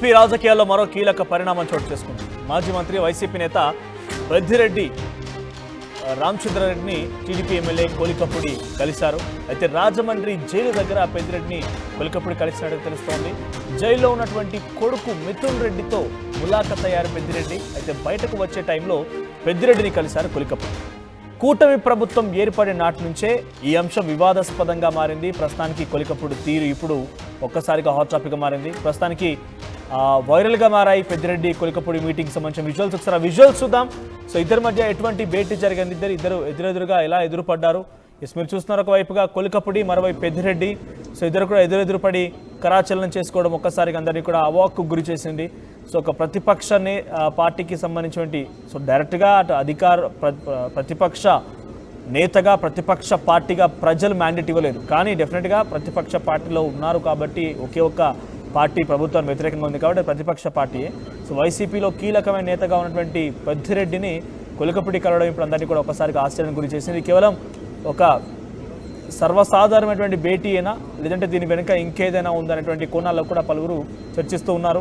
AP రాజకీయాల్లో మరో కీలక పరిణామం చోటు చేసుకుంది. మాజీ మంత్రి వైసీపీ నేత పెద్దిరెడ్డి రామచంద్రారెడ్డిని టీడీపీ ఎమ్మెల్యే కోలికపూడి కలిశారు. అయితే రాజమండ్రి జైలు దగ్గర పెద్దిరెడ్డిని కోలికపూడి కలిసినట్టు తెలుస్తోంది. జైల్లో ఉన్నటువంటి కొడుకు మిథున్ రెడ్డితో ములాఖత్ అయ్యారు పెద్దిరెడ్డి. అయితే బయటకు వచ్చే టైంలో పెద్దిరెడ్డిని కలిశారు కోలికపూడి. కూటమి ప్రభుత్వం ఏర్పడిన నాటి నుంచే ఈ అంశం వివాదాస్పదంగా మారింది. ప్రస్తుతానికి కోలికపూడి తీరు ఇప్పుడు ఒక్కసారిగా హాట్ టాపిక్గా మారింది. ప్రస్తుతానికి వైరల్గా మారాయి పెద్దిరెడ్డి కోలికపూడి మీటింగ్కి సంబంధించిన విజువల్స్. ఒకసారి ఆ విజువల్స్ చూద్దాం. సో ఇద్దరి మధ్య ఎటువంటి భేటీ జరిగింది, ఇద్దరు ఎదురెదురుగా ఎలా ఎదురుపడ్డారు. మీరు చూస్తున్నారు, ఒకవైపుగా కోలికపూడి, మరోవైపు పెద్దిరెడ్డి. సో ఇద్దరు కూడా ఎదురెదురుపడి కరాచలనం చేసుకోవడం ఒక్కసారిగా అందరినీ కూడా అవాక్కు గురి చేసింది. సో ఒక ప్రతిపక్ష పార్టీకి సంబంధించినటువంటి సో డైరెక్ట్గా అటు ప్రతిపక్ష నేతగా ప్రతిపక్ష పార్టీగా ప్రజలు మ్యాండేట్ ఇవ్వలేదు. కానీ డెఫినెట్గా ప్రతిపక్ష పార్టీలో ఉన్నారు కాబట్టి ఒకే ఒక్క పార్టీ ప్రభుత్వానికి వ్యతిరేకంగా ఉంది కాబట్టి ప్రతిపక్ష పార్టీయే. సో వైసీపీలో కీలకమైన నేతగా ఉన్నటువంటి పెద్దిరెడ్డిని కోలికపూడి కలవడం ఇప్పుడు అందరినీ కూడా ఒకసారిగా ఆశ్చర్యానికి గురి చేసింది. కేవలం ఒక సర్వసాధారణమైనటువంటి భేటీ అయినా లేదంటే దీని వెనుక ఇంకేదైనా ఉందనేటువంటి కోణాల్లో కూడా పలువురు చర్చిస్తూ ఉన్నారు.